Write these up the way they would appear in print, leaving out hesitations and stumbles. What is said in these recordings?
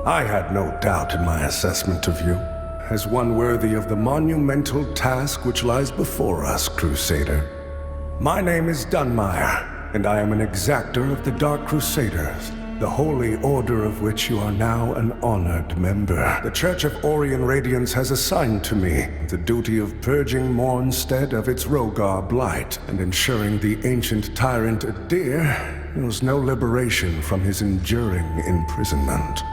I had no doubt in my assessment of you, as one worthy of the monumental task which lies before us, Crusader. My name is Dunmire, and I am an exactor of the Dark Crusaders, the holy order of which you are now an honored member. The Church of Orien Radiance has assigned to me the duty of purging Mornstead of its Rogar blight, and ensuring the ancient tyrant Ihir knows no liberation from his enduring imprisonment.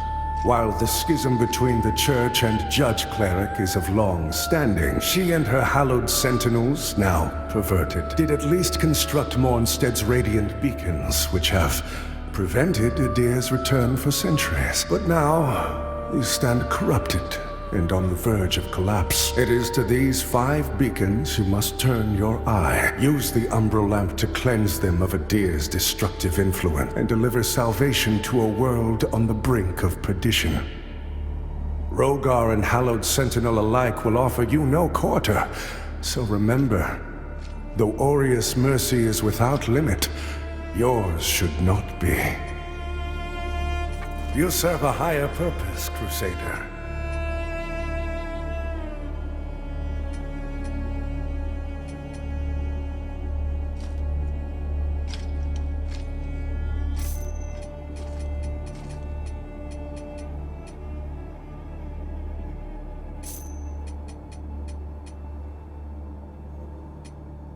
While the schism between the Church and Judge Cleric is of long standing, she and her hallowed sentinels, now perverted, did at least construct Mornstead's radiant beacons, which have prevented Ihir's return for centuries. But now, you stand corrupted and on the verge of collapse. It is to these 5 beacons you must turn your eye. Use the Umbral lamp to cleanse them of Ihir's destructive influence and deliver salvation to a world on the brink of perdition. Rogar and Hallowed Sentinel alike will offer you no quarter, so remember, though Aureus' mercy is without limit, yours should not be. You serve a higher purpose, Crusader.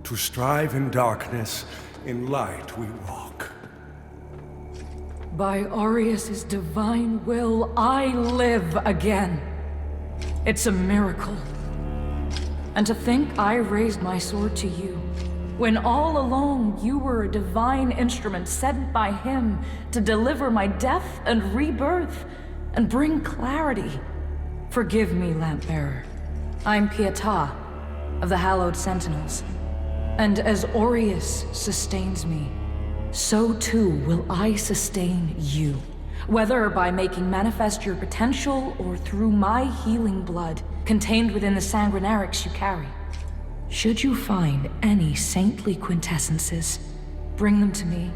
To strive in darkness, in light we walk. By Aureus' divine will, I live again. It's a miracle. And to think I raised my sword to you, when all along you were a divine instrument sent by him to deliver my death and rebirth, and bring clarity. Forgive me, Lampbearer. I'm Pieta, of the Hallowed Sentinels. And as Aureus sustains me, so too will I sustain you, whether by making manifest your potential or through my healing blood contained within the sanguinarics you carry. Should you find any saintly quintessences, bring them to me,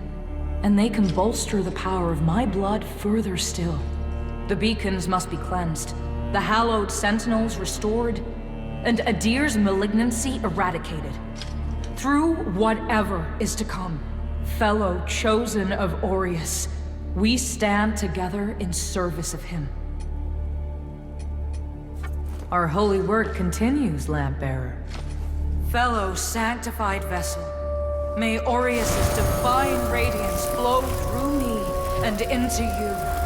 and they can bolster the power of my blood further still. The beacons must be cleansed, the Hallowed Sentinels restored, and Ihir's malignancy eradicated. Through whatever is to come, fellow chosen of Aureus, we stand together in service of him. Our holy work continues, Lampbearer. Fellow sanctified vessel, may Aureus' divine radiance flow through me and into you.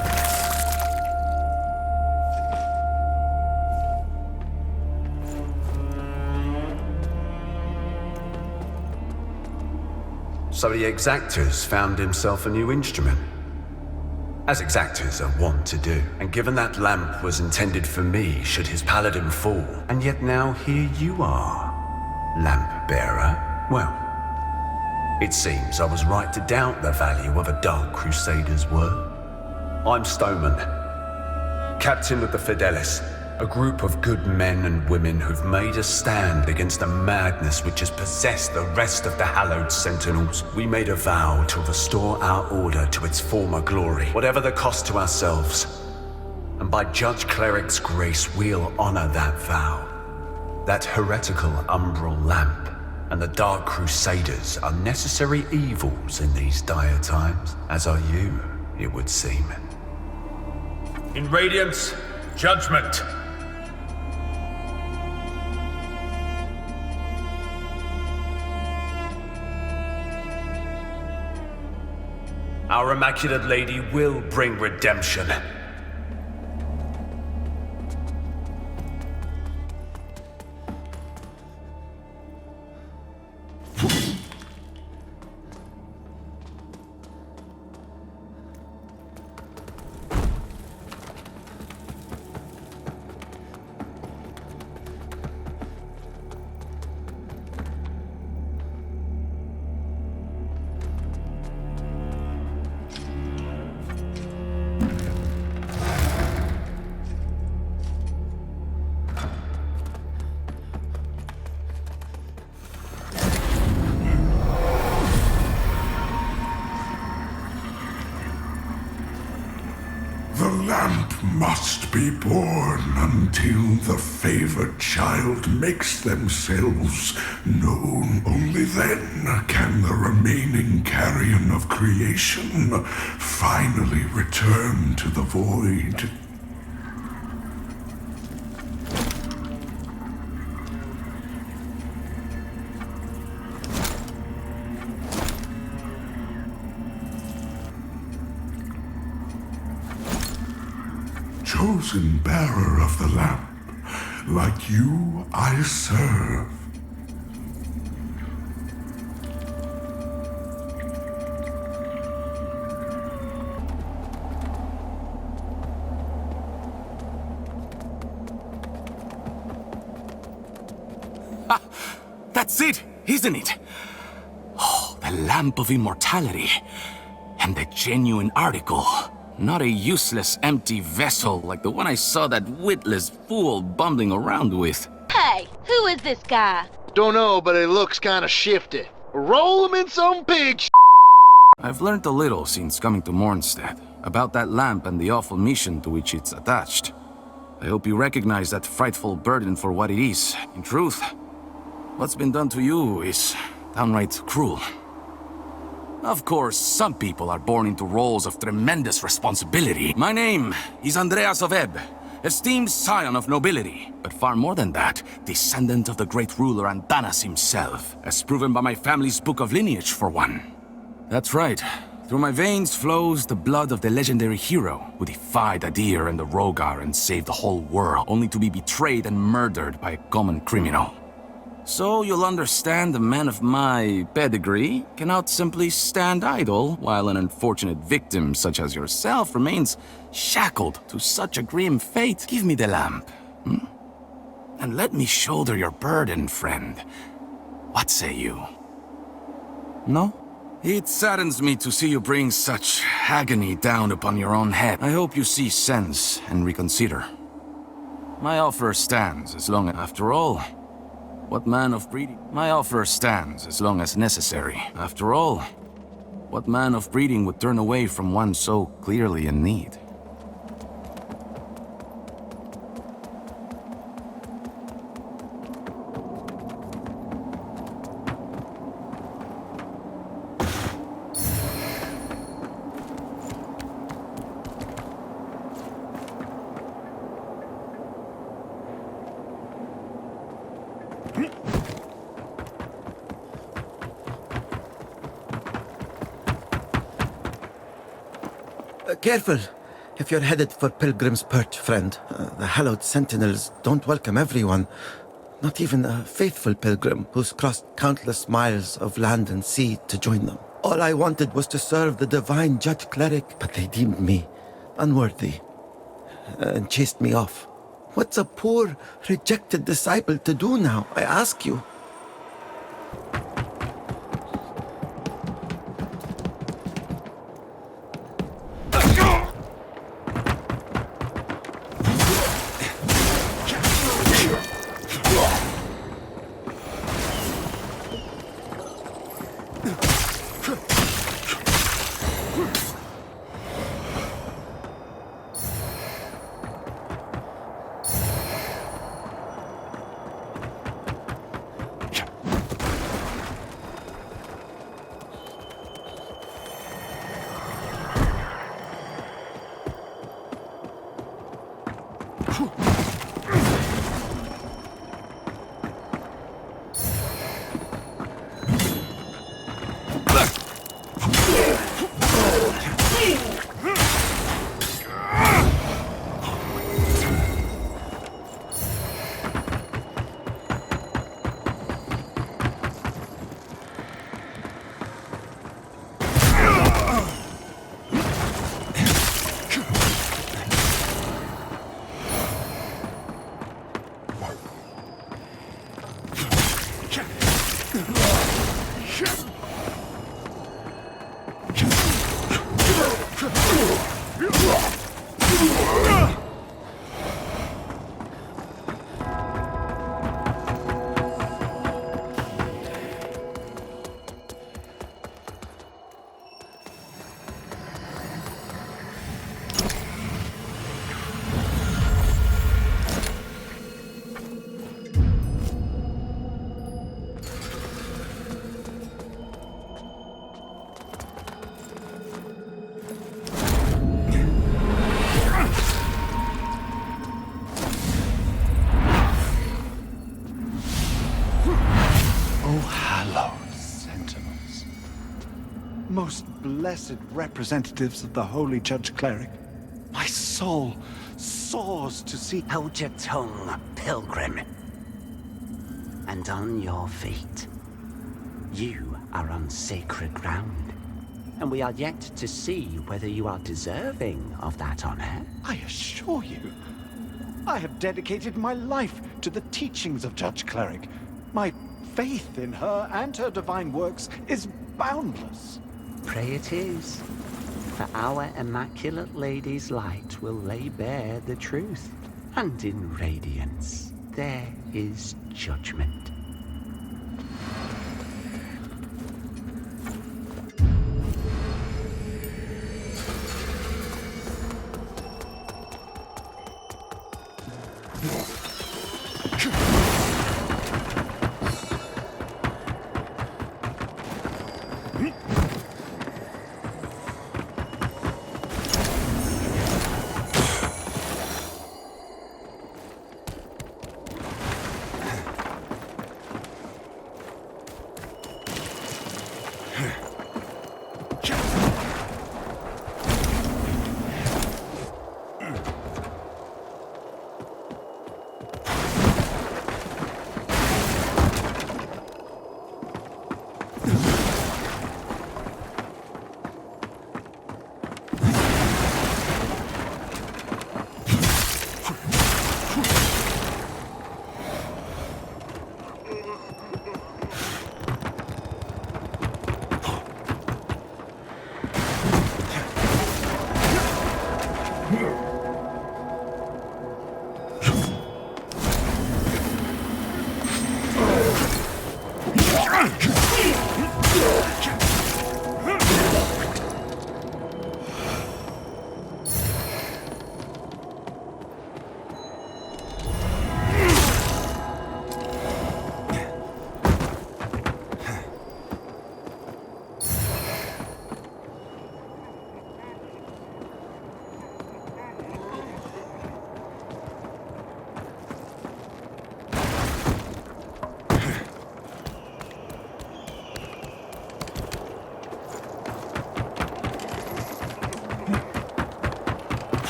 So the Exactors found himself a new instrument, as Exactors are wont to do. And given that lamp was intended for me should his paladin fall, and yet now here you are, Lamp Bearer. Well, it seems I was right to doubt the value of a Dark Crusader's word. I'm Stomund, captain of the Fidelis, a group of good men and women who've made a stand against the madness which has possessed the rest of the Hallowed Sentinels. We made a vow to restore our order to its former glory, whatever the cost to ourselves. And by Judge Cleric's grace, we'll honor that vow. That heretical Umbral lamp and the Dark Crusaders are necessary evils in these dire times, as are you, it would seem. In Radiance, judgment. Our Immaculate Lady will bring redemption. lamp must be born until the favored child makes themselves known. Only then can the remaining carrion of creation finally return to the void. Chosen bearer of the lamp, like you I serve. Ah, that's it, isn't it? Oh, the lamp of immortality. And the genuine article. Not a useless, empty vessel like the one I saw that witless fool bumbling around with. Hey, who is this guy? Don't know, but it looks kinda shifty. Roll him in some pig I've learned a little since coming to Mornstead about that lamp and the awful mission to which it's attached. I hope you recognize that frightful burden for what it is. In truth, what's been done to you is downright cruel. Of course, some people are born into roles of tremendous responsibility. My name is Andreas of Ebb, esteemed scion of nobility, but far more than that, descendant of the great ruler Antanas himself, as proven by my family's book of lineage, for one. That's right. Through my veins flows the blood of the legendary hero who defied Ihir and the Rogar and saved the whole world, only to be betrayed and murdered by a common criminal. So you'll understand a man of my pedigree cannot simply stand idle while an unfortunate victim such as yourself remains shackled to such a grim fate. Give me the lamp, and let me shoulder your burden, friend. What say you? No? It saddens me to see you bring such agony down upon your own head. I hope you see sense and reconsider. My offer stands as long as, after all, what man of breeding? My offer stands as long as necessary. After all, what man of breeding would turn away from one so clearly in need? Careful, if you're headed for Pilgrim's Perch, friend. The hallowed sentinels don't welcome everyone. Not even a faithful pilgrim who's crossed countless miles of land and sea to join them. All I wanted was to serve the divine judge cleric, but they deemed me unworthy and chased me off. What's a poor, rejected disciple to do now, I ask you? blessed representatives of the Holy Judge Cleric. My soul soars to see... Hold your tongue, pilgrim. And on your feet. You are on sacred ground, and we are yet to see whether you are deserving of that honor. I assure you, I have dedicated my life to the teachings of Judge Cleric. My faith in her and her divine works is boundless. Pray it is. For our Immaculate Lady's light will lay bare the truth, and in radiance there is judgment.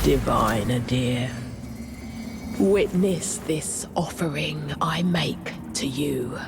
Divine Ihir, witness this offering I make to you.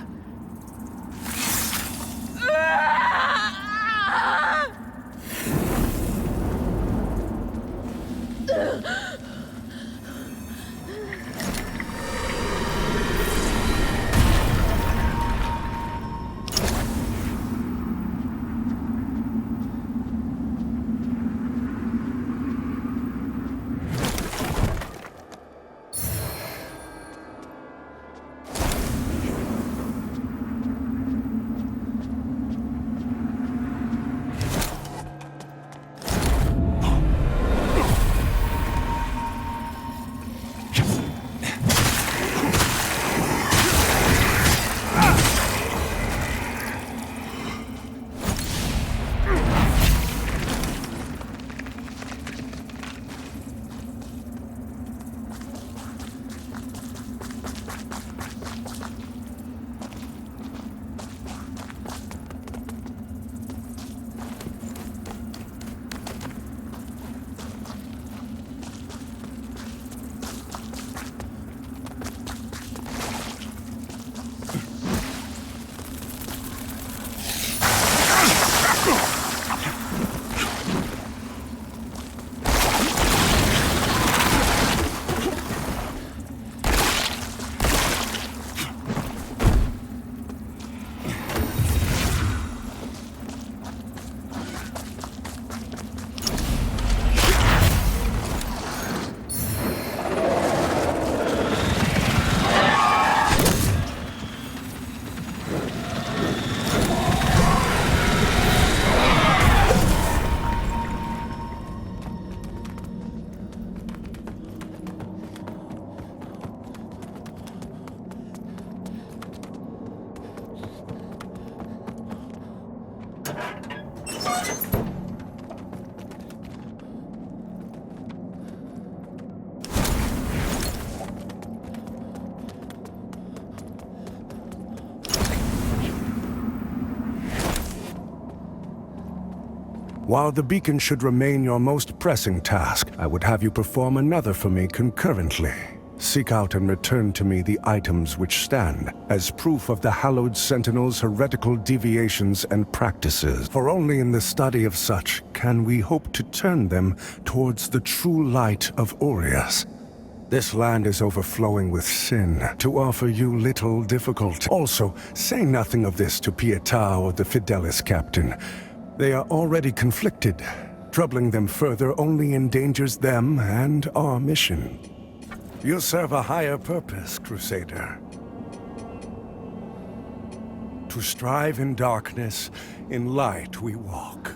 While the beacon should remain your most pressing task, I would have you perform another for me concurrently. Seek out and return to me the items which stand as proof of the Hallowed Sentinel's heretical deviations and practices. For only in the study of such can we hope to turn them towards the true light of Aureus. This land is overflowing with sin, to offer you little difficulty. Also, say nothing of this to Pieta or the Fidelis captain. They are already conflicted. Troubling them further only endangers them and our mission. You serve a higher purpose, Crusader. To strive in darkness, in light we walk.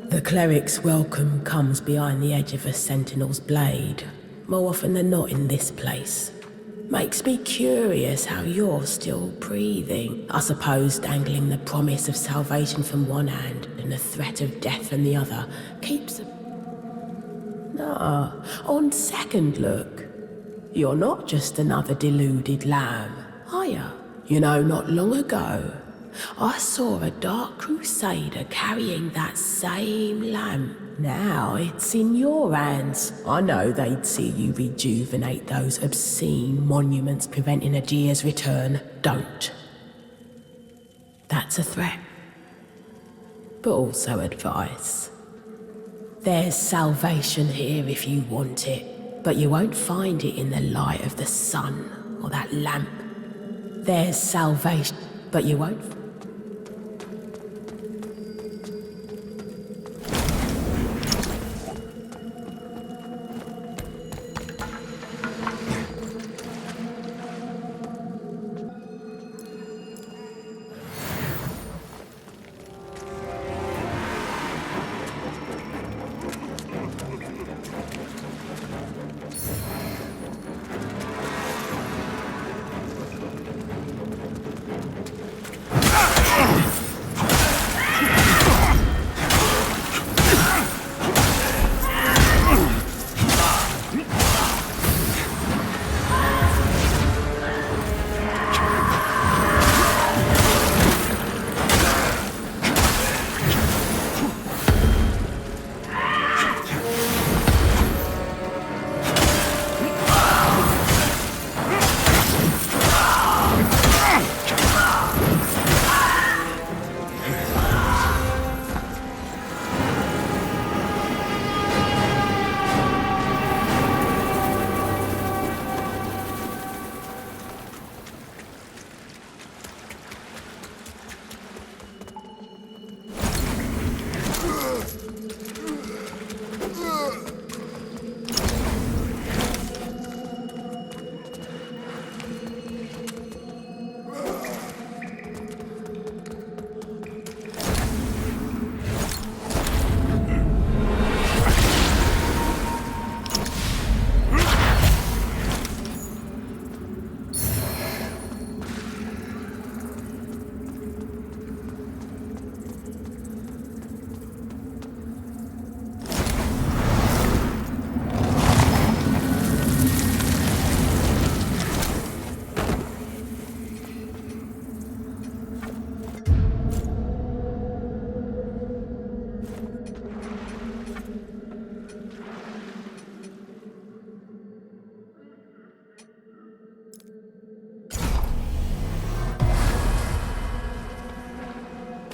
The cleric's welcome comes behind the edge of a sentinel's blade, more often than not in this place. Makes me curious how you're still breathing. I suppose dangling the promise of salvation from one hand and the threat of death from the other keeps... Nah, on second look, you're not just another deluded lamb, are you? You know, not long ago, I saw a dark crusader carrying that same lamp. Now it's in your hands. I know they'd see you rejuvenate those obscene monuments preventing Ihir's return. Don't. That's a threat. But also advice. There's salvation here if you want it, but you won't find it in the light of the sun or that lamp. There's salvation, but you won't...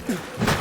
Ugh.